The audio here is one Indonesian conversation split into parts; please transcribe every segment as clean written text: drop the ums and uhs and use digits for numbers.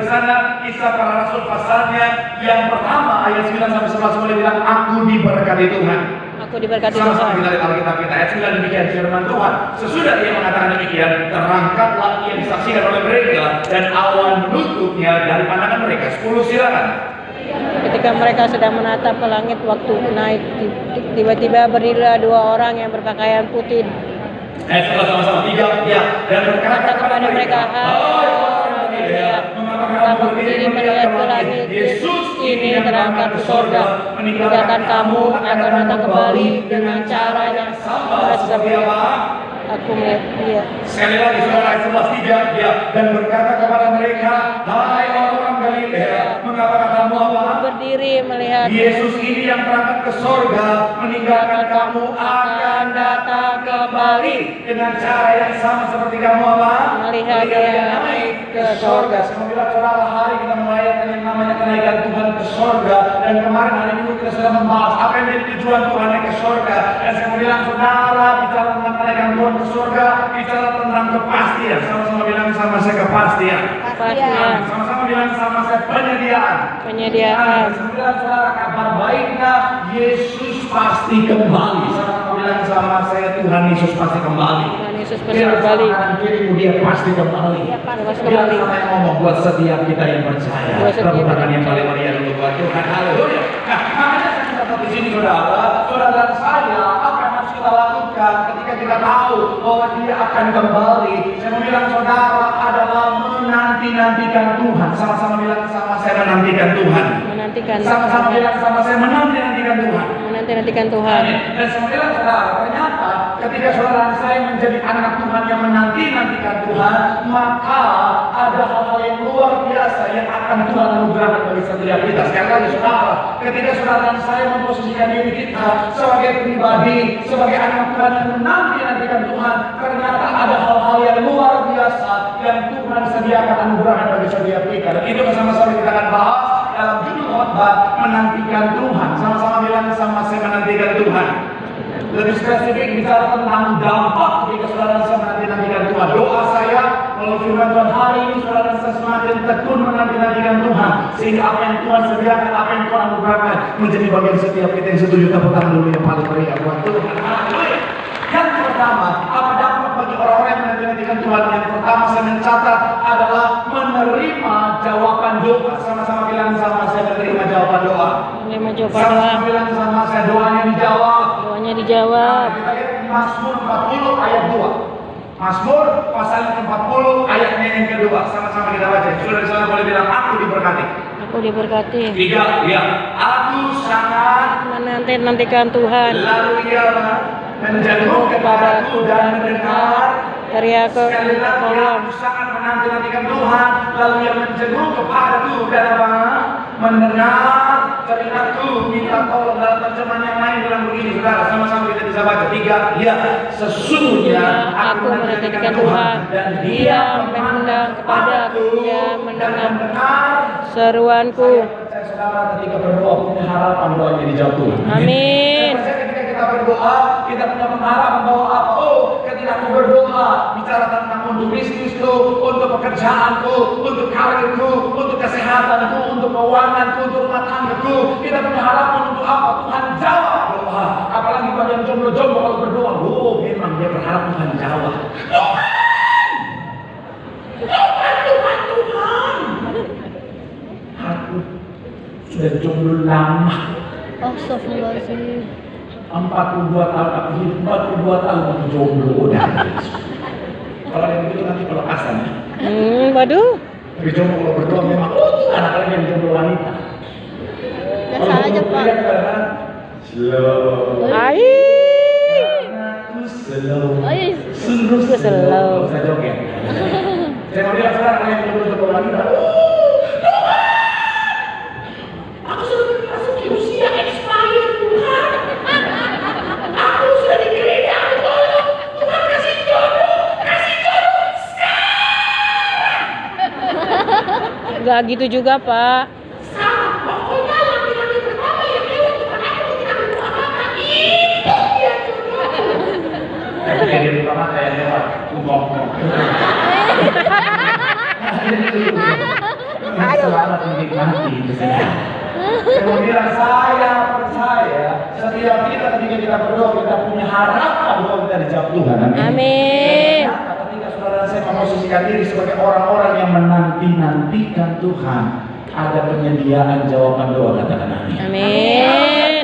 di sana, Kisah Para Rasul pasalnya yang pertama ayat 9 sampai 11 boleh bilang aku diberkati Tuhan. Aku diberkati Tuhan. Sama-sama kita lihat Alkitab kita ayat 9 demikian firman Tuhan. Sesudah ia mengatakan demikian, terangkatlah ia disaksikan oleh mereka dan awan menutupnya dari pandangan mereka. 10 silakan. Ketika mereka sedang menatap ke langit waktu naik, tiba-tiba berdirilah dua orang yang berpakaian putih. Setelah sama-sama 3 ya, dan berkata kepada mereka, hai orang Galilea, mengapa berdiri melihat ke langit? Yesus ini terangkat ke sorga, meninggalkan kamu akan datang kembali dengan cara yang sama seperti apa? Aku melihat dia. Sekali lagi saudara ayat 11 3 ya, dan berkata kepada mereka, hai orang Galilea, mengapa kamu apa? Berdiri melihat Yesus ini yang terangkat ke sorga, meninggalkan kamu akan datang kembali dengan cara yang sama seperti kamu apa? Melihat dia naik ke sorga. Saya bilang saudara, hari kita merayakan yang namanya kenaikan Tuhan ke sorga, dan kemarin hari Minggu kita sudah membahas apa yang menjadi tujuan Tuhan naik ke sorga. Dan saya bilang saudara, bicara tentang kenaikan Tuhan ke sorga, bicara tentang kepastian. Sama-sama bilang sama saya kepastian. kepastian, Sama-sama bilang sama saya penyediaan. penyediaan. Sembilan saudara, kabar baiknya Yesus pasti kembali. Sama bilang sama saya, Tuhan Yesus pasti kembali. Tuhan Yesus pasti kembali. Dia pasti kembali. Dia sama yang ngomong buat setiap kita yang percaya. Tepuk tangan yang paling meriah dulu buat Tuhan. Haleluya. Nah, makanya saya katakan di sini saudara, saudara dan saya, apa yang harus kita lakukan ketika kita tahu bahwa Dia akan kembali? Saya mau bilang saudara adalah menanti-nantikan Tuhan. Sama-sama bilang sama saya, menantikan Tuhan. Menantikan. Sama-sama bilang sama saya, menanti-nantikan Tuhan. Menanti-nantikan Tuhan. Dan saya bilang saudara, ternyata ketika saudara dan saya menjadi anak Tuhan yang menanti-nantikan Tuhan, maka ada hal-hal yang luar biasa yang akan Tuhan anugerahkan bagi setiap kita. Sekali lagi saudara, ketika saudara dan saya memposisikan diri kita sebagai pribadi, sebagai anak Tuhan yang menanti-nantikan Tuhan, ternyata ada hal-hal yang luar biasa yang Tuhan sediakan anugerahkan bagi setiap kita. Dan itu bersama-sama kita akan bahas dalam judul khotbah, menantikan Tuhan. Sama-sama bilang sama saya, menantikan Tuhan. Lebih spesifik bicara tentang dampak ketika saudara saya menanti-nantikan Tuhan. Doa saya melalui firman Tuhan hari ini, saudara saya semakin tekun menanti-nantikan Tuhan, sehingga apa yang Tuhan sediakan, apa yang Tuhan anugerahkan menjadi bagian setiap kita yang setuju. Tepuk tangan dulu yang paling meriah buat Tuhan. Yang pertama, apa dampak bagi orang-orang yang menanti-nantikan Tuhan? Yang pertama saya mencatat adalah menerima jawaban doa. Sama-sama bilang sama saya, menerima jawaban doa. Menerima jawaban doa. Sama-sama bilang sama saya, doanya dijawab. Doanya dijawab. Kita lihat Mazmur 40 ayat 2. Mazmur pasal 40 ayatnya yang kedua. Sama-sama kita baca. Sudah di sana boleh bilang aku diberkati. Aku diberkati. 3 ya. Aku sangat Menanti-nantikan Tuhan. lalu ia menjenguk kepadaku dan mendengar. Teriak ke Sekali lagi, aku sangat menanti-nantikan Tuhan, lalu ia menjenguk kepadaku dan apa? Mendengar teringatku, minta tolong. Dalam terjemahan yang lain bilang begini, saudara, sama-sama kita bisa baca. 3 ya, sesungguhnya aku menanti-nantikan Tuhan dan Dia memandang kepadaku dan mendengar seruanku. Saya saudara ketika berdoa punya harapan doanya dijawab Tuhan. Amin. Saya ketika kita berdoa, kita punya pengharapan bahwa apa? Oh, ketika aku berdoa, bicara tentang untuk bisnisku, untuk pekerjaanku, untuk karirku, untuk kesehatanku, untuk keuanganku, untuk rumah tanggaku, kita punya harapan untuk apa? Tuhan jawab doa. Apalagi bagi yang jomblo-jomblo kalau berdoa, oh memang dia berharap Tuhan jawab. Tuhan. Aku sudah jomblo lama. Astagfirullahaladzim. 42 tahun aku hidup, 42 tahun aku jomblo udah. Kalau yang begitu nanti pelepasan ya. Waduh. Tapi jomblo kalau berdoa memang anak lagi yang jomblo wanita. Biasa aja Pak. Slow. Ai. Aku slow. Sungguh slow. Saya joget. Saya mau bilang sekarang kalau yang jomblo wanita. Aku sudah memasuki usia expired Tuhan. Aku sudah di gereja, tolong Tuhan kasih jodoh sekarang. Enggak gitu juga, Pak. Pokoknya laki-laki pertama yang lewat depan aku tidak berdoa apa-apa. Itu dia jodoh. Tapi dia buka mata yang lewat, ngomong. selamat menikmati itu saja. Kemudian saya percaya setiap kita ketika kita berdoa kita punya harapan doa kita dijawab Tuhan. Amin. Ketika saudara saya memposisikan diri sebagai orang-orang yang menanti-nantikan Tuhan, ada penyediaan jawaban doa, katakan amin. Amin.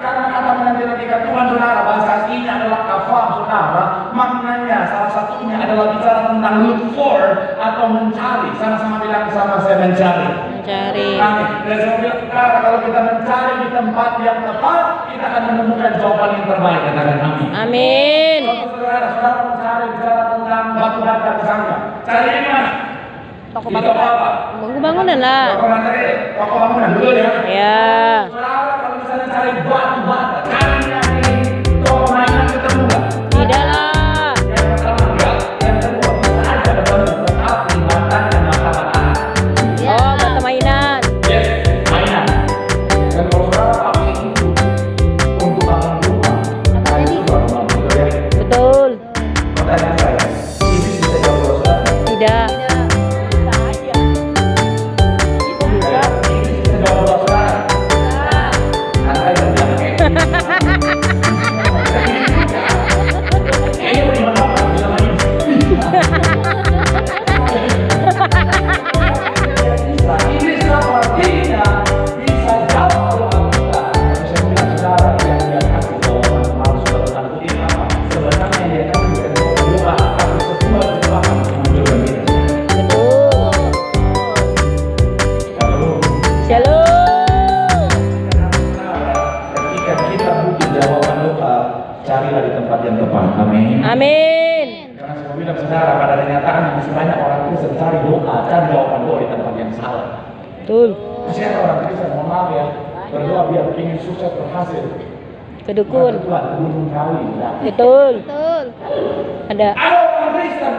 Karena kata menanti-nantikan Tuhan, saudara, bahasa aslinya adalah kafah, saudara. Maknanya salah satunya adalah bicara tentang look for atau mencari. Sama-sama bilang sama saya mencari. Mencari. Amin. Dan saya bilang, saudara, kalau kita mencari di tempat yang tepat, kita akan menemukan jawaban yang terbaik, katakan amin. Amin. Kalau saudara mencari bicara tentang batu bata misalnya, cari di mana? Toko Di toko apa? bangunan lah. Toko material, toko bangunan dulu ya. Ya. Saudara kalau misalnya cari batu bata, carinya di toko mainan ketemu nggak? Tidak lah. Yang pertama enggak, yang kedua bisa aja ketemu, tetapi batanya bata-bataan. Oh, bata mainan. Yes, mainan. Dan kalau saudara pakai itu untuk bangun rumah, nah itu baru bangun ya. Betul. Pertanyaan saya, ini bisa jawab saudara? Tidak. Ini bisa jawab saudara? Anda yang bilang kayak kayaknya beriman bapak bisa main. Ini sepertinya bisa jawab doa kita. Saya bilang saudara yang dia kasih jawaban malu sudah tentang putih apa? Sebenarnya dia kan bukan doa, tapi sebuah jebakan menunjukkan kita. Betul. Kalau Shalom. ketika kita butuh jawaban doa, carilah di tempat yang tepat. Amin. Amin. Karena saya bilang saudara, pada kenyataan masih banyak orang Kristen cari doa, cari jawaban doa di tempat yang salah. Betul. Masih ada orang Kristen, mohon maaf ya, berdoa biar ingin sukses berhasil. Kedukun. Tuhan belum kali. Ya. Betul. Betul. Ada. Ada orang Kristen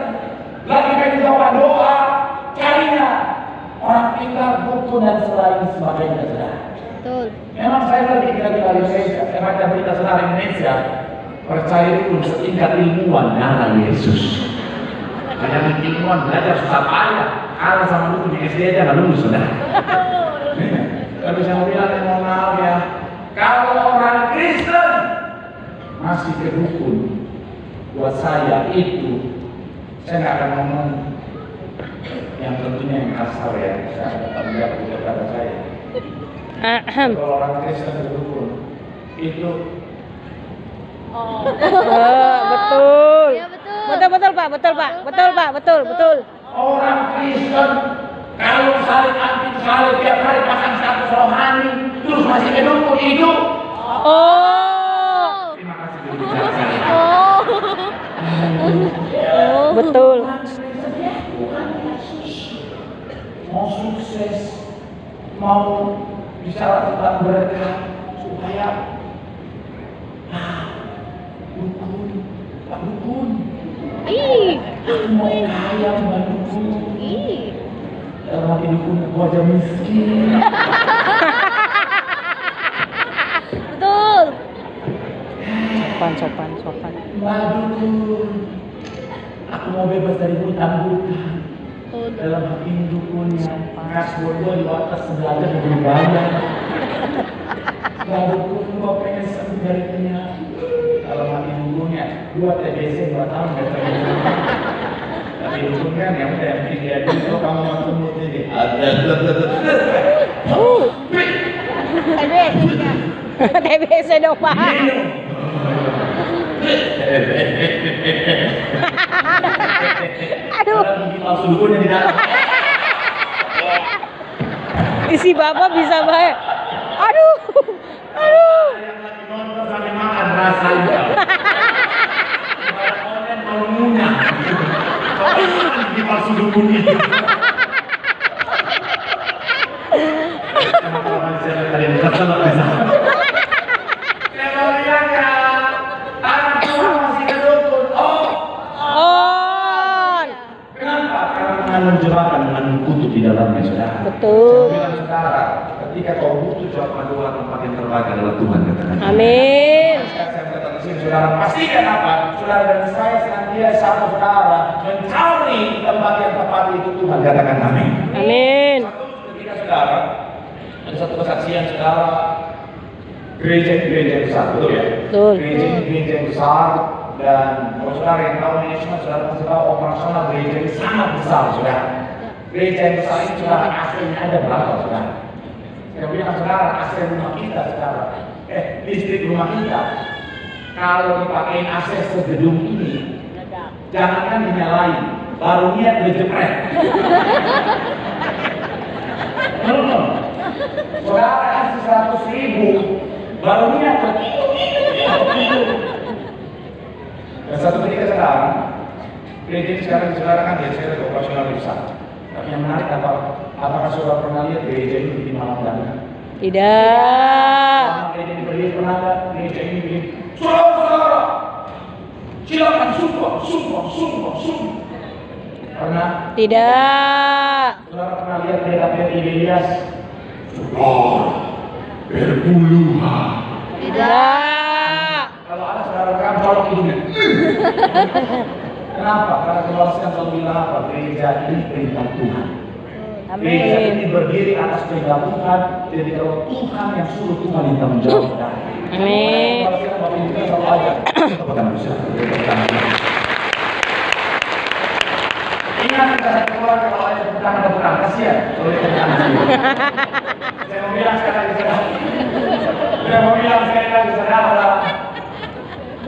lagi pengen jawaban doa, carinya orang pintar, buku dan selain sebagainya saudara. Betul. Memang saya ngerti kira-kira Indonesia, saya baca berita saudara Indonesia, percaya dulu setingkat ilmuwan darah Yesus. Banyak ilmuwan belajar susah payah, kalah sama dulu di SD aja nggak lulus saudara. Tapi saya bilang mohon maaf ya, kalau orang Kristen masih kedukun, buat saya itu, saya nggak akan ngomong yang tentunya yang asal ya, saya akan lihat kata saya. Ahem. Kalau orang Kristen kedukun, itu Betul. Iya, betul. Betul Pak. Betul Pak. Betul Pak. Betul. orang Kristen kalau salib anti salib tiap hari pasang status rohani, terus masih kedukun itu. Oh. Terima kasih sudah bicara saya. Oh. Betul. Mau sukses, mau bicara tentang berkah supaya dukun, Pak dukun, Ih. aku mau kaya Mbak dukun. Ih. Dalam hati dukun aku aja miskin. Betul. Sopan. Mbak dukun, aku mau bebas dari hutang-hutang. Betul. Dalam hati dukunnya, kasbon gua di atas belajar belum bayar. Lalu gua pengen sembuh dari penyakit. Dalam hati dukunnya, gua TBC 2 tahun gak terlalu. Tapi dukun kan yang udah yang penting dia dulu kamu mau sembuh jadi. TBC dong Pak. Aduh. Palsu dukunnya di dalam. Isi Bapak bisa baik. Aduh. Yang lagi nonton sambil makan rasanya. Orang mau ngunyah. Soalnya di palsu dukun itu. Kenapa orang jalan tadi kesel bisa? Kalau lihat ya, anak Tuhan masih kedukun. Oh, On. kenapa? Karena mengandung jebakan, mengandung kutuk di dalamnya, saudara. Betul. Saya bilang saudara, ketika kau butuh jawaban doa, tempat yang terbaik adalah Tuhan, katakan. Amin. Saya katakan di sini, saudara, pastikan apa? Saudara dan saya senantiasa saudara mencari tempat yang tepat itu Tuhan, katakan amin. Amin. Satu saudara, ada satu kesaksian saudara, gereja besar, betul ya? Betul. Gereja besar, dan kalau saudara yang tahu ini semua, saudara pasti tahu operasional gereja ini sangat besar, saudara. Gereja yang besar ini saudara, AC-nya ada berapa, saudara? Saya bilang saudara, AC rumah kita, saudara, listrik rumah kita, kalau dipakein AC segedung ini, jangankan dinyalain, baru niat udah jepret. Belum. Saudara kasih 100.000, baru niat tuh. Dan satu ketika sekarang, gereja ini sekarang saudara kan gereja operasional besar. Tapi yang menarik apakah saudara pernah lihat gereja ini di malam dan Tidak. sama gereja ini berdiri pernah nggak? Gereja ini berdiri. Saudara, silakan sumpah. Pernah? Tidak. Saudara pernah lihat pendeta Ilyas? Berpuluhan. Tidak. Kalau ada saudara kan colok hidungnya. Kenapa? Karena keluarga selalu bilang apa? Gereja ini perintah Tuhan. Gereja ini Amin. berdiri atas perintah Tuhan. Jadi kalau Tuhan yang suruh, Tuhan yang tanggung jawab. Amin. Kalau kita bapak ibu kita selalu aja. Tepuk tangan bisa. Ingat kita satu keluarga kalau ada tepuk tangan, kasihan. Kalau dia tepuk tangan sendiri. Saya mau bilang sekali lagi saudara.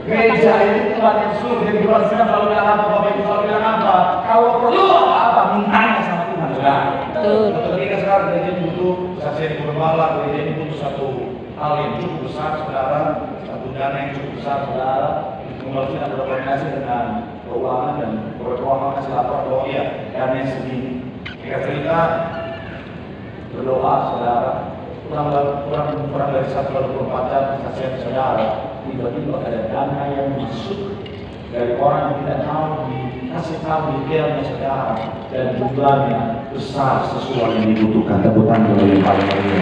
Gereja ini Tuhan yang suruh. Jadi Tuhan selalu bilang apa, bapak ibu selalu bilang apa. Kalau perlu apa, mintanya sama Tuhan, saudara. Betul. Ketika sekarang gereja ini butuh kesaksian gembala, gereja ini butuh satu hal yang cukup besar, saudara, satu dana yang cukup besar, saudara. Kemudian kita berkoordinasi dengan keuangan dan keuangan kasih lapor bahwa iya dana yang segini. Kita cerita berdoa, saudara. Kurang dari 1-24 jam kesaksian saudara, tiba-tiba ada dana yang masuk dari orang yang tidak tahu, dikasih tahu detailnya saudara, dan jumlahnya besar sesuai yang dibutuhkan. Tepuk tangan yang paling meriah.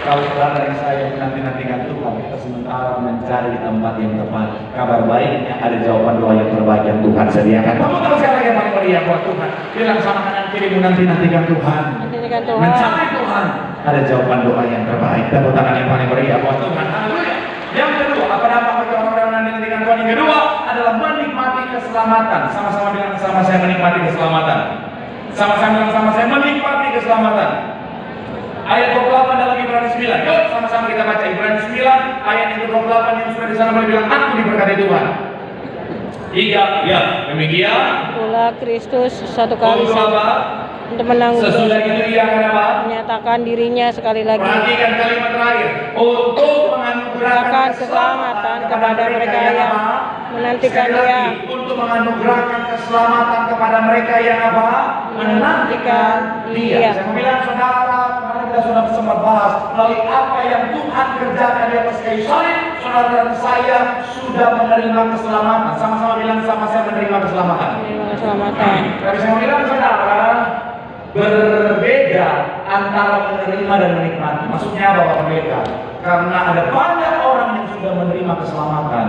Kalau saudara dan saya menanti-nantikan Tuhan, kita sementara mencari di tempat yang tepat. Kabar baiknya ada jawaban doa yang terbaik yang Tuhan sediakan. Tepuk tangan sekali lagi yang paling meriah buat Tuhan. Bilang sama kanan kiri menanti-nantikan Tuhan. Nantikan Tuhan. Mencari Tuhan. Ada jawaban doa yang terbaik. Tepuk tangan yang paling meriah buat Tuhan. Haleluya. Yang kedua, apa dampak bagi orang-orang menanti-nantikan Tuhan? Yang kedua adalah menikmati keselamatan. Sama-sama bilang sama saya menikmati keselamatan. Sama-sama bilang sama saya menikmati keselamatan. Ayat 28 dalam Ibrani 9. Yuk sama-sama kita baca Ibrani 9 ayat yang ke-28 yang sudah di sana boleh bilang aku diberkati Tuhan. 3. Ya, demikian. Pula Kristus satu kali Untuk apa? untuk menanggung Sesudah itu ia akan apa? menyatakan dirinya sekali lagi Perhatikan kalimat terakhir. Untuk menganugerahkan keselamatan kepada mereka yang apa? menantikan Sekali Dia. lagi, untuk menganugerahkan keselamatan kepada mereka yang apa? Menantikan Dia. Saya mau bilang saudara, kemarin kita sudah sempat bahas melalui apa yang Tuhan kerjakan di atas kayu salib, saudara dan saya sudah menerima keselamatan. Sama-sama bilang sama saya menerima keselamatan. Menerima keselamatan. Tapi saya mau bilang saudara, berbeda antara menerima dan menikmati. Maksudnya apa Bapak Pendeta? Karena ada banyak orang yang sudah menerima keselamatan,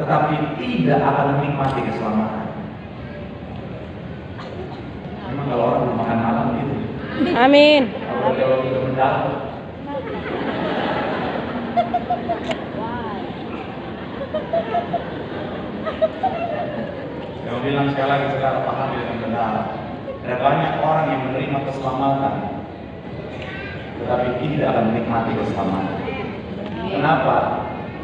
tetapi tidak akan menikmati keselamatan. Memang kalau orang belum makan malam gitu. Amin. Kalau kita mendalam. Saya mau bilang sekali lagi saudara pahami dengan benar. Ada banyak orang yang menerima keselamatan, tetapi tidak akan menikmati keselamatan. Kenapa?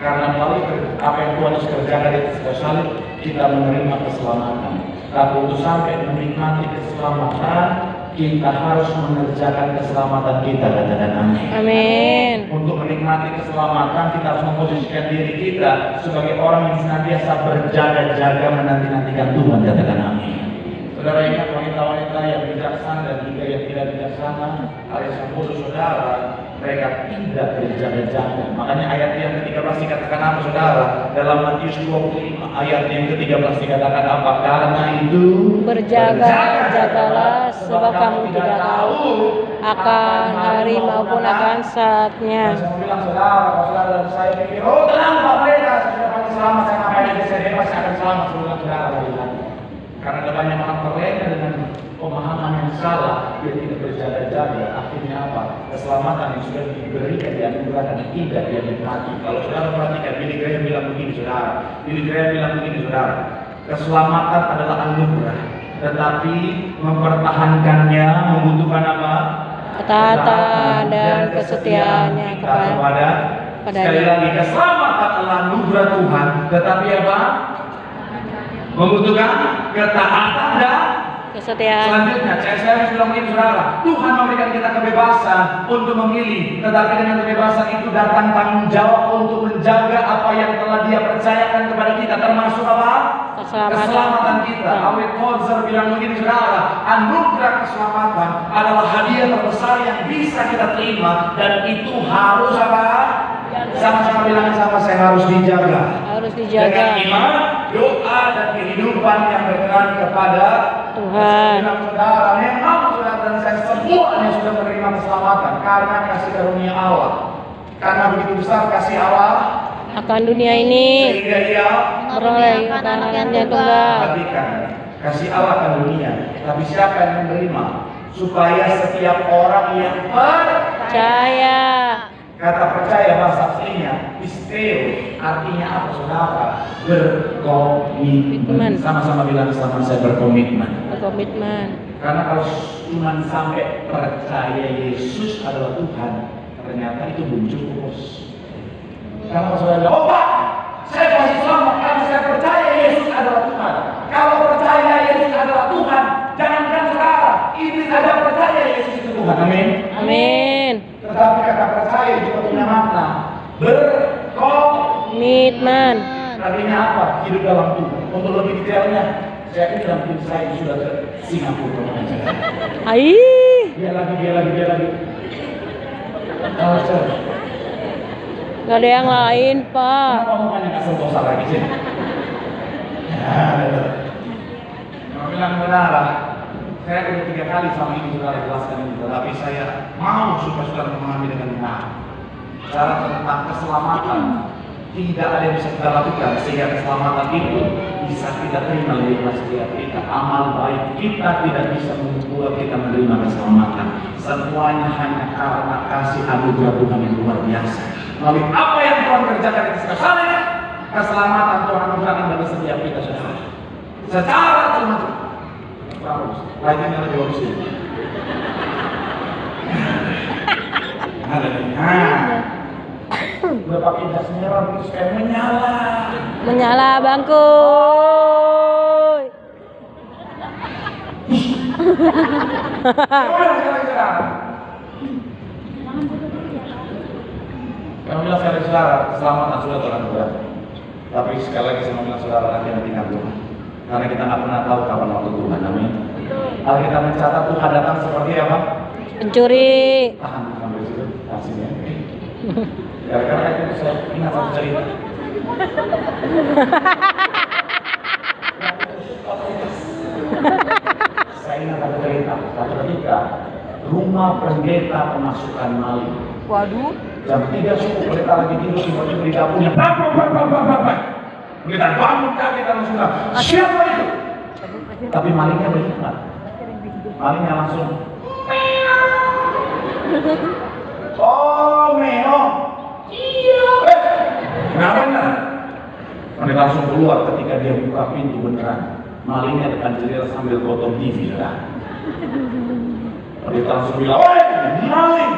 Karena melalui apa yang Tuhan Yesus kerjakan di atas kayu salib, kita menerima keselamatan. Tapi untuk sampai menikmati keselamatan, kita harus mengerjakan keselamatan kita, katakan amin. Amin. Untuk menikmati keselamatan, kita harus memposisikan diri kita sebagai orang yang senantiasa berjaga-jaga menanti-nantikan Tuhan, katakan amin. Saudara ingat wanita-wanita yang bijaksana dan juga yang tidak bijaksana, alias yang bodoh saudara, mereka tidak berjaga-jaga. Makanya ayat yang ke-13 dikatakan apa saudara? Dalam Matius 25 ayat yang ke-13 dikatakan apa? Karena itu Berjaga-jagalah sebab kamu tidak tahu akan hari maupun akan saatnya. Saya mau bilang saudara dan saya pikir, oh tenang Pak mereka, saya sudah pasti selamat, saya ngapain aja, saya bebas, saya akan selamat. Saya bilang saudara, karena ada banyak orang terlena dengan pemahaman yang salah, dia tidak berjaga-jaga. Akhirnya apa? Keselamatan yang sudah diberikan di anugerah dan tidak dia nikmati. Kalau saudara perhatikan, Billy Graham bilang begini saudara. Billy Graham bilang begini saudara. Keselamatan adalah anugerah, tetapi mempertahankannya membutuhkan apa? Ketaatan dan kesetiaannya kepada sekali lagi, keselamatan adalah anugerah Tuhan, tetapi apa? Membutuhkan ketaatan dan kesetiaan. selanjutnya. Saya harus bilang ini saudara, Tuhan memberikan kita kebebasan untuk memilih, tetapi dengan kebebasan itu datang tanggung jawab untuk menjaga apa yang telah Dia percayakan kepada kita, termasuk apa? Keselamatan kita. Awet Tozer bilang begini saudara, anugerah keselamatan adalah hadiah terbesar yang bisa kita terima, dan itu harus apa? Sama-sama bilang sama, saya harus dijaga. Harus dijaga. Dengan iman, doa, dan kehidupan yang berkenan kepada Tuhan. Bilang saudara, memang saudara dan saya semuanya sudah menerima keselamatan karena kasih karunia Allah. Karena begitu besar kasih Allah Akan dunia ini sehingga Ia beroleh anaknya tunggal. perhatikan, kasih Allah akan dunia, tapi siapa yang menerima? Supaya setiap orang yang Percaya. kata percaya bahasa aslinya pisteo, artinya apa saudara? Berkomitmen. Sama-sama bilang sama saya, berkomitmen. Berkomitmen. Karena kalau cuma sampai percaya Yesus adalah Tuhan, ternyata itu belum cukup bos. Karena kalau saudara bilang, oh Pak, saya pasti selamat karena saya percaya Yesus adalah Tuhan. Kalau percaya Yesus adalah Tuhan, jangankan saudara, iblis aja percaya Yesus itu Tuhan. Amin. Amin. Tetapi kata percaya juga punya makna Komitmen. artinya apa? Hidup dalam Tuhan. Untuk lebih detailnya, saya yakin dalam hidup saya itu sudah ke Singapura kemarin. Ai. Dia lagi. Culture. Gak ada yang lain, Pak. Kenapa mukanya nggak sentosa lagi sih? Ya, mau bilang benar, saya udah 3 kali sama ini saudara jelaskan ini, tetapi saya mau supaya saudara memahami dengan benar. Cara tentang keselamatan tidak ada yang bisa kita lakukan sehingga keselamatan itu bisa kita terima dari setiap kita. Amal baik kita tidak bisa membuat kita menerima keselamatan. Semuanya hanya karena kasih anugerah Tuhan yang luar biasa. Melalui apa yang Tuhan kerjakan di sekitar sana, keselamatan Tuhan anugerahkan bagi setiap kita saudara. Secara cuma lagi yang jawab sini. Udah pakai jas merah terus kayak menyala. Menyala bangku. Kami bilang sekali saudara, keselamatan sudah Tuhan anugerah. Tapi sekali lagi saya bilang saudara, hati-hati dengan Tuhan. Karena kita nggak pernah tahu kapan waktu Tuhan. Amin. Kalau kita mencatat Tuhan datang seperti apa? Pencuri. Tahan sampai situ, kasih ya. Gara-gara itu saya ingat satu cerita. Saya ingat satu cerita. Satu ketika rumah pendeta pemasukan maling. Waduh. Jam 3 subuh pendeta lagi tidur tiba-tiba di dapurnya. Pendeta bangun kaget dan langsung bilang, siapa itu? Tapi malingnya berhikmat. Malingnya langsung. Oh, meong. Iya. Kenapa enggak? Mereka langsung keluar ketika dia buka pintu beneran. Malingnya depan jendela sambil potong TV lah. Mereka langsung bilang, "Woi, maling,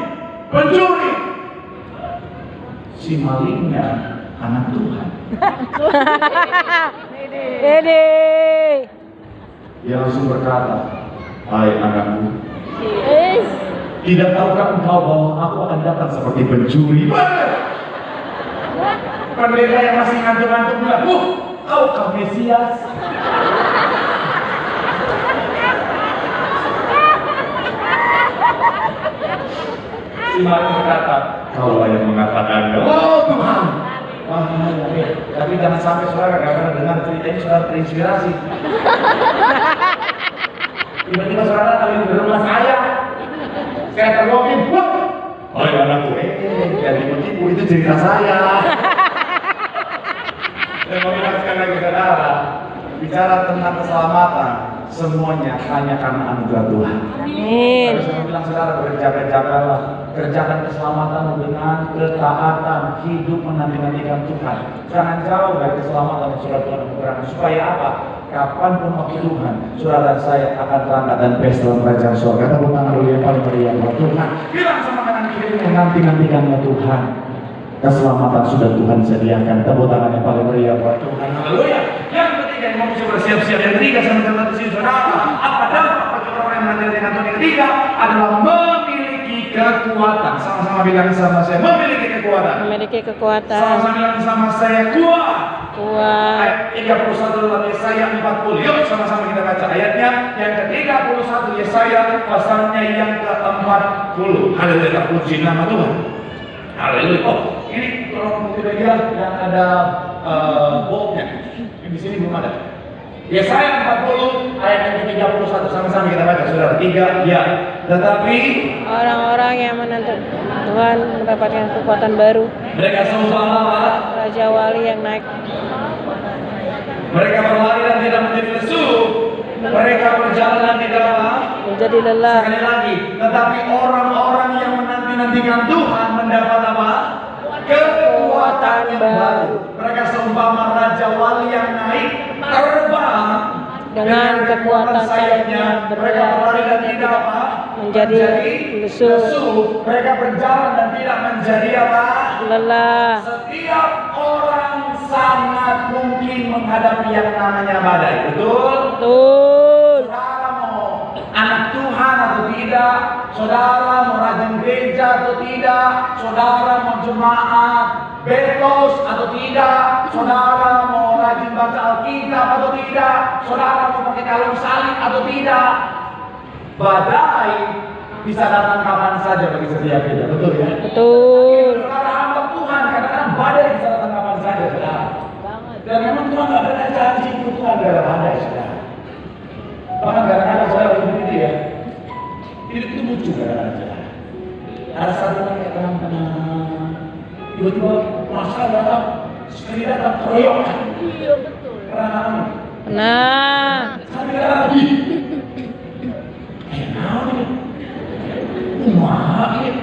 pencuri." Si malingnya anak Tuhan. Ede. Dia langsung berkata, "Hai anakku, Yes. tidak tahukah engkau bahwa aku akan datang seperti pencuri?" Pendeta yang masih ngantuk-ngantuk bilang, kau kau Mesias. Si maling berkata, kaulah yang mengatakannya. Oh Tuhan. Wah, ya. Tapi jangan sampai saudara karena dengar cerita ini saudara terinspirasi. Tiba-tiba saudara kali di rumah saya tergokin, hai anakku, jadi menipu itu cerita saya. Dan mau bilang sekali lagi saudara, bicara tentang keselamatan, semuanya hanya karena anugerah Tuhan. Amin. Terus saya bilang saudara, berjaga-jagalah, kerjakan keselamatanmu dengan ketaatan, hidup menanti-nantikan Tuhan. Jangan jauh dari keselamatan yang sudah Tuhan anugerahkan. Supaya apa? Kapanpun waktu Tuhan, saudara dan saya akan terangkat dan pesta dalam kerajaan surga. Tepuk tangan dulu yang paling meriah buat Tuhan. Bilang sama kanan kiri, menanti-nantikannya Tuhan. Keselamatan sudah Tuhan sediakan. Tepuk tangan yang paling meriah buat Tuhan. Haleluya. Yang ketiga yang mau bersiap-siap. Yang ketiga sama dengan sini saudara. Apa dampak bagi orang yang menanti-nantikan Tuhan? Yang ketiga adalah memiliki kekuatan. Sama-sama bilang sama saya, memiliki kekuatan. Memiliki kekuatan. Sama-sama bilang sama saya, kuat. Kuat. Ayat 31 dalam Yesaya 40. Yuk sama-sama kita baca ayatnya. Yang ke-31 Yesaya pasalnya yang ke-40. Haleluya, terpuji nama Tuhan. Haleluya. Oh, ini tolong multimedia yang ada boldnya. Di sini belum ada. Yesaya 40 ayat yang ke-31. Sama-sama kita baca, saudara. 3 ya. Tetapi Orang-orang yang menanti Tuhan mendapatkan kekuatan baru. mereka seumpama Raja Wali yang naik. mereka berlari dan tidak menjadi lesu. Mereka berjalan dan tidak apa? Menjadi lelah. Sekali lagi, tetapi orang-orang yang menanti-nantikan Tuhan mendapat apa? Kekuatan yang baru. Mereka seumpama Raja Wali yang naik terbang Dengan kekuatan sayapnya Mereka berlayar. berlari dan tidak apa? Menjadi lesu. Mereka berjalan dan tidak menjadi apa? Lelah. Setiap orang sangat mungkin menghadapi yang namanya badai. Betul? Betul. Saudara mau anak Tuhan atau tidak, saudara mau rajin gereja atau tidak, saudara mau jemaat betos atau tidak, saudara mau rajin baca Alkitab atau tidak, saudara mau pakai kalung salib atau tidak, badai bisa datang kapan saja bagi setiap kita, betul ya? Betul. Saudara hamba Tuhan, kadang-kadang badai bisa datang kapan saja, saudara. Dan memang Tuhan nggak pernah janji itu Tuhan nggak ada badai, saudara. Bahkan kadang-kadang saya hidup itu ya, hidup itu lucu kadang-kadang, saudara. Ada satu orang yang tenang-tenang, tiba-tiba masalah datang, sekali datang teriak. Iya betul. Pernah Nah, sampai lagi. Kenapa ini? Umah ini.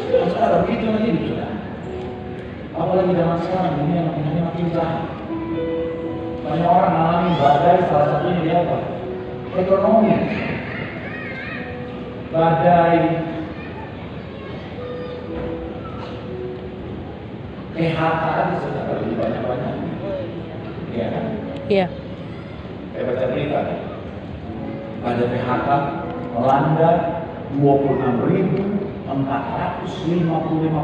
Saudara, begitu lagi hidup, saudara. Apalagi zaman sekarang ini yang makin jahat. Banyak orang mengalami badai, salah satunya dia apa? Ekonomi. Badai PHK aja saudara, lebih banyak-banyak. Iya kan? iya. Saya baca berita nih. Pada PHK melanda 26.455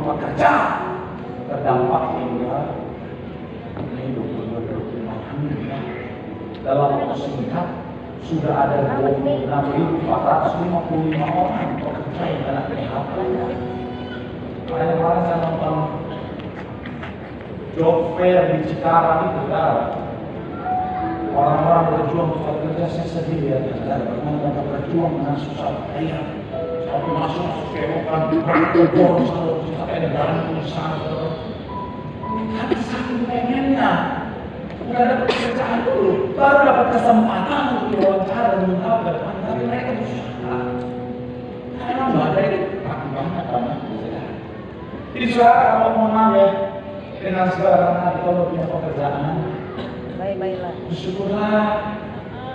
pekerja terdampak hingga Mei 2025 ya. Dalam waktu singkat sudah ada 26.455 orang pekerja yang kena PHK. Makanya kemarin saya nonton job fair di Cikarang itu, saudara. Orang-orang berjuang untuk kerja, saya sedih lihat saudara. Bagaimana mereka berjuang dengan susah payah. Sampai masuk kerokan, berkubur, sampai ada berantem sana. Tapi saking pengennya, bukan ada pekerjaan dulu, baru dapat kesempatan untuk diwawancara dan mengetahui ke depan. Tapi mereka berusaha. Karena badai itu banyak. Jadi saudara, kalau mau maaf ya, dengan segala hati kalau punya pekerjaan, Baik-baiklah. bersyukurlah.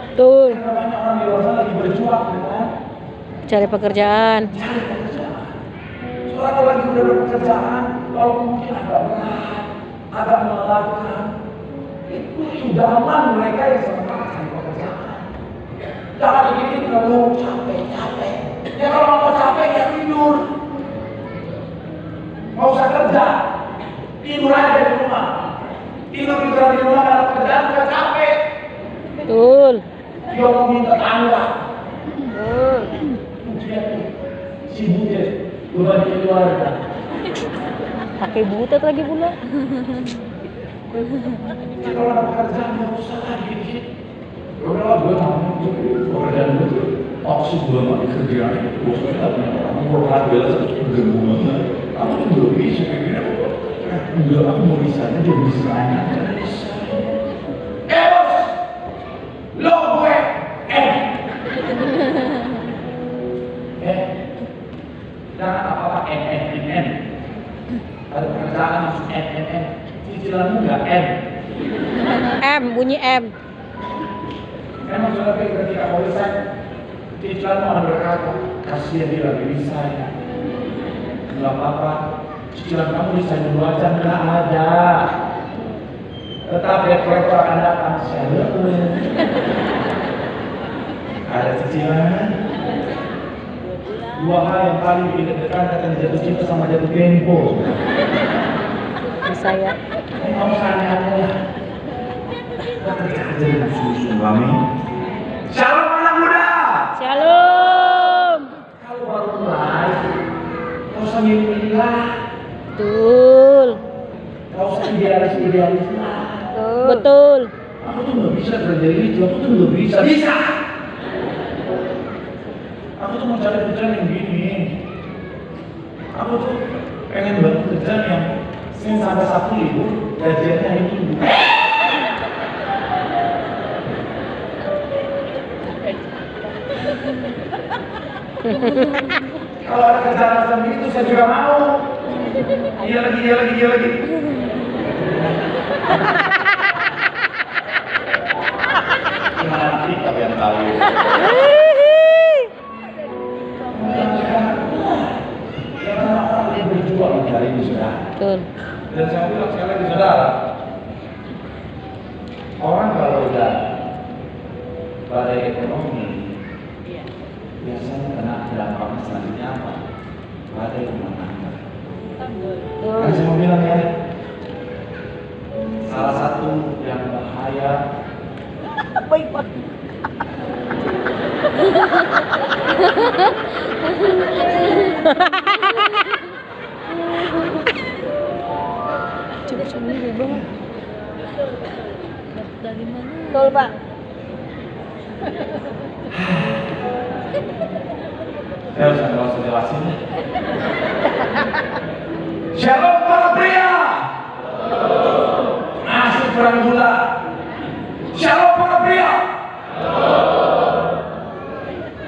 Betul. Karena banyak orang di luar sana lagi berjuang, kan? Cari pekerjaan. Cari pekerjaan. Soalnya kalau lagi udah berpekerjaan, kalau mungkin agak berat, agak melelahkan, itu idaman mereka yang sementara cari pekerjaan. Jangan begini terlalu capek. Ya kalau mau capek ya tidur. Mau usah kerja, tidur aja di rumah. Tidur di rumah ada pekerjaan juga capek. Betul. Dia mau minta tangga. Betul. Si budak beban keluarga. Pakai butet lagi pula. Kalau ada pekerjaan nggak usah lagi dikit. Udah gue mau pekerjaan gue oksi gue mau kerjaan itu gue sudah punya orang gue lagi lah gembung banget. Aku tuh belum bisa kayak gini. Enggak, aku mau bisa aja bisa aja. Lo gue jangan apa-apa N. Ada pekerjaan harus N. Cicilanmu nggak N. M, bunyi M. Memang sudah ketika mau resign, cicilanmu akan berkata, kasihan dia lagi resign. Nggak apa-apa, cicilan kamu resign dulu aja, nggak ada. Tetap debt collector akan datang, ada cicilan. Dua hal yang paling bikin deg-degan akan jatuh cinta sama jatuh tempo. Bisa ya. Kamu aneh-aneh lah. Kita kerja aja dengan sungguh-sungguh kami. Shalom anak muda. Shalom. Kalau baru mulai, kau usah milih lah. Betul. Kau usah idealis lah. Betul. Aku tuh nggak bisa kerja itu. Aku tuh nggak bisa. Bisa. Aku tuh mau cari kerjaan yang gini. Aku tuh pengen banget kerjaan yang Senin sampai Sabtu libur, gajiannya hari Minggu. Kalau ada kerjaan seperti itu saya juga mau. Iya lagi. Gimana nanti tapi yang tahu. Berjuang mencari ini sudah. Betul. Dan saya bilang sekali lagi saudara, orang kalau udah badai ekonomi, biasanya kena dampaknya selanjutnya apa? Badai rumah tangga. Kan saya mau bilang ya, salah satu yang bahaya. Baik Pak. Cuma ini banget. Dari mana? Betul Pak. Saya harus nggak usah jelasin. Shalom para pria. Asik perang gula. Shalom para pria.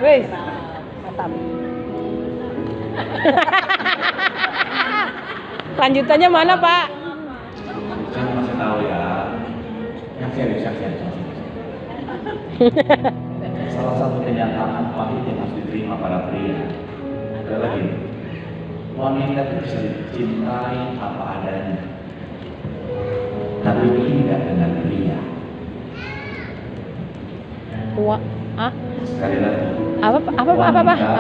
Wes. Mantap. Lanjutannya mana Pak? Saya masih tahu ya. Yang serius. Salah satu kenyataan pahit yang harus diterima para pria adalah gini, wanita itu bisa dicintai apa adanya, tapi tidak dengan ria. Sekali lagi, Apa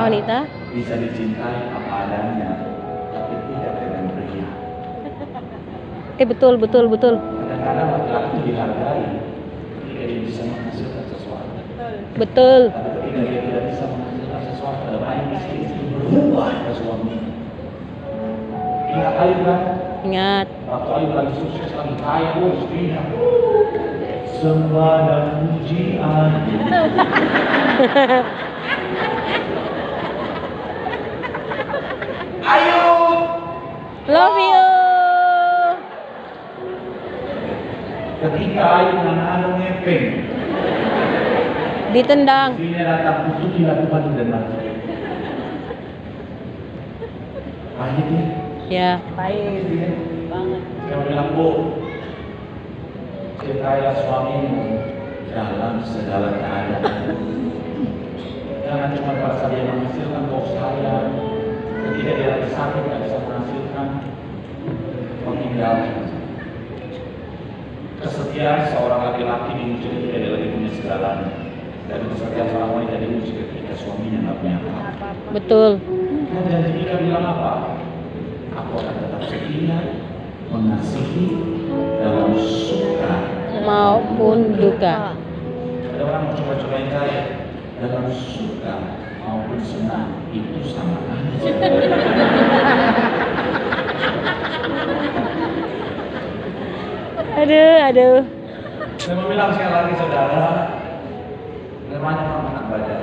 wanita? bisa dicintai apa adanya, tapi tidak dengan ria. Betul. Kadang-kadang laki-laki itu dihargai ketika dia bisa menghasilkan sesuatu. Betul. Tapi ketika dia tidak bisa menghasilkan sesuatu, ada banyak istri berubah ke suami. Ingat Ayub kan? Ingat. Waktu Ayub lagi sukses, lagi kaya, istrinya sembah dan puji Ayub. Ayub, Love you. ketika Ayub anak-anak ngepeng, Ditendang. istrinya datang untuk dilakukan dan mati. Pahit ya? Ya. Pahit ya? Banget. Saya bilang, Bu, cintailah suamimu dalam segala keadaan. Jangan cuma pada saat dia menghasilkan kau sayang, ketika dia lagi sakit tidak bisa menghasilkan, kau tinggalkan. Kesetiaan seorang laki-laki diuji ketika dia lagi punya segalanya, dan kesetiaan seorang wanita diuji ketika suaminya nggak punya apa-apa. Betul. Dan janji kita bilang apa? Aku akan tetap setia, mengasihi dalam suka Maupun duka. Ada orang mau coba-cobain saya dalam suka maupun senang itu sama aja. Aduh. Saya mau bilang sekali lagi saudara, namanya orang anak badan.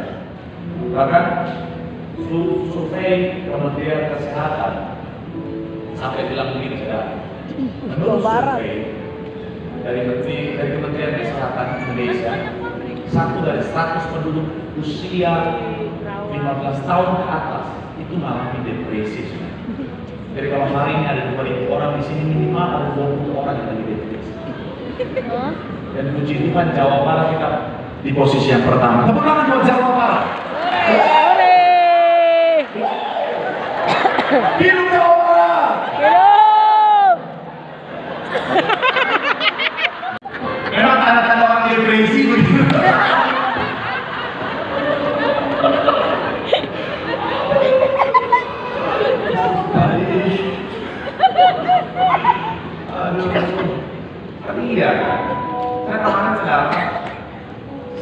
Bahkan survei Kementerian Kesehatan sampai bilang begini saudara. Menurut survei dari Kementerian Kesehatan Indonesia, 1 dari 100 penduduk usia 15 tahun ke atas itu mengalami depresi. Jadi kalau hari ini ada 2.000 orang di sini, minimal ada 20 orang yang lagi depresi. Dan puji Tuhan Jawa Barat kita di posisi yang pertama. Tepuk tangan buat Jawa Barat. Hidup Jawa Barat. Hidup. Memang tanda-tanda orang depresi begitu. Aduh. Tapi iya, saya kemarin saya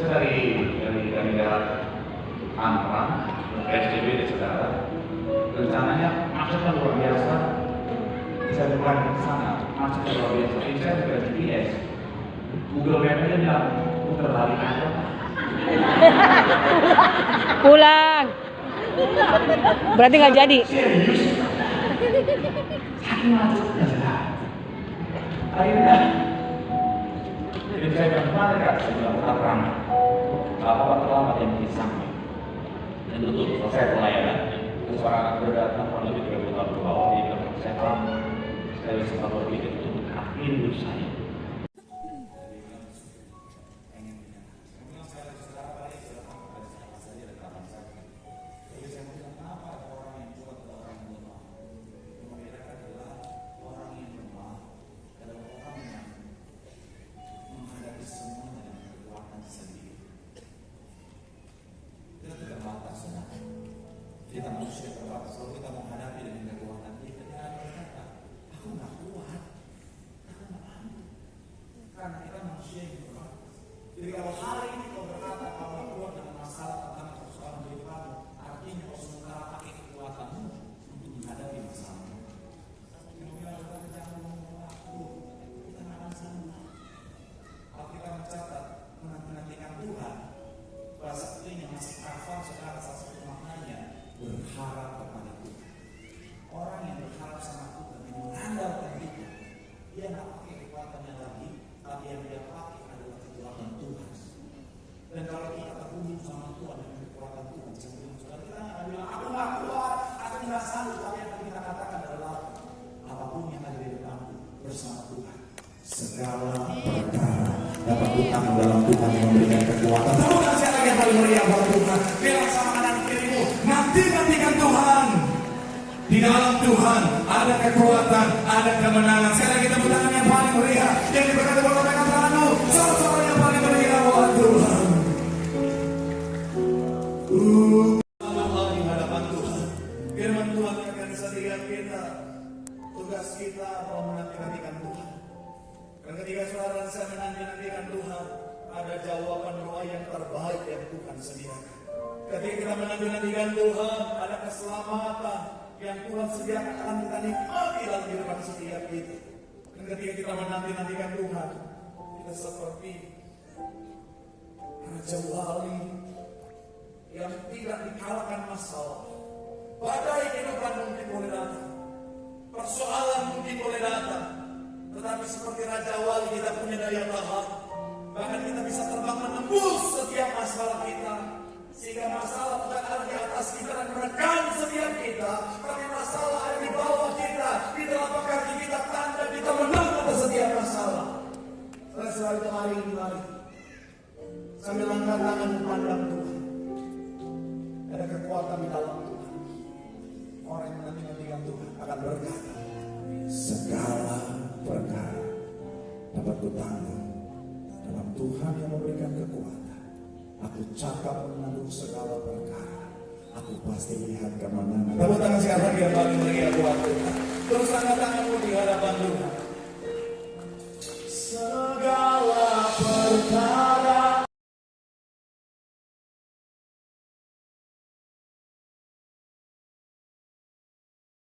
dari daerah Tangerang ke SCB di saudara. Rencananya macetnya luar biasa. Saya bukan ke sana, macetnya luar biasa. Ini saya sudah GPS. Google Map aja bilang putar balik aja. Pulang. Berarti nggak jadi. Serius? Saking macetnya sudah. Akhirnya, jadi saya bilang kemarin kak, saya bilang putar perang. Gak apa-apa terlambat yang bikin sampai. Dan betul, selesai pelayanan. Terus orang anak berdatang kurang lebih 30 tahun ke bawah. Dia bilang, saya paham. Saya bisa berpikir untuk mengakhiri hidup saya. Kita manusia terbatas, kalau kita menghadapi dengan kekuatan kita, jangan berkata, aku nggak kuat, aku nggak mampu. Karena kita manusia yang terbatas. Jadi kalau hari ini kau berkata kau nggak kuat dengan masalah tentang persoalan hidup kamu, artinya kau sementara pakai kekuatanmu untuk menghadapi masalah. Kemudian kita jangan ngomong aku, kita nggak akan sanggup. Kalau kita mencatat menantikan Tuhan, bahasa aslinya masih kafir sekarang salah satu maknanya. Berharap kepada Tuhan. Orang yang berharap sama Tuhan, yang mengandalkan Tuhan, dia nggak pakai kekuatannya lagi, tapi yang dia pakai adalah kekuatan Tuhan. Dan kalau kita terhubung sama Tuhan dengan kekuatan Tuhan, kita nggak bilang aku nggak kuat, aku nggak sanggup, tapi yang kita katakan adalah apapun yang ada di depanku bersama Tuhan, segala perkara dapat kutamu dalam Tuhan yang memberikan kekuatan. Tahu nggak siapa yang paling meriah buat Tuhan? Bilang sama kanan kirimu, nantikan Tuhan. Di dalam Tuhan ada kekuatan, ada kemenangan. Sekarang kita tangan yang paling meriah yang diberkati oleh katamu, soal-soal yang paling meriah buat Tuhan. Allah di hadapan Tuhan. Firman Tuhan akan sediakan kita. Tugas kita mau menantikan Tuhan. Dan ketika saudara dan saya menantikan Tuhan, ada jawaban doa yang terbaik yang Tuhan sediakan. Ketika kita menantikan Tuhan, ada keselamatan yang Tuhan sediakan akan kita nikmati dalam kehidupan setiap kita. Dan ketika kita menantikan Tuhan, kita seperti Raja Wali yang tidak dikalahkan masalah. Badai kehidupan mungkin boleh datang, persoalan mungkin boleh datang, tetapi seperti Raja Wali kita punya daya tahan. Bahkan kita bisa terbang menembus setiap masalah kita, sehingga masalah bukan ada di atas kita dan menekan setiap kita, tapi masalah ada di bawah kita, di telapak kaki kita, tanda kita menang atas setiap masalah. Setelah itu hari ini mari sambil angkat tangan memandang Tuhan. Ada kekuatan di dalam Tuhan. Orang yang menantikan Tuhan akan berkata, segala perkara dapat kutanggung dalam Tuhan yang memberikan kekuatan. Aku cakap menanggung segala perkara. Aku pasti melihat kemenangan. Tepuk tangan sekali lagi yang paling meriah buat Tuhan. Terus angkat tanganmu di hadapan Tuhan. Segala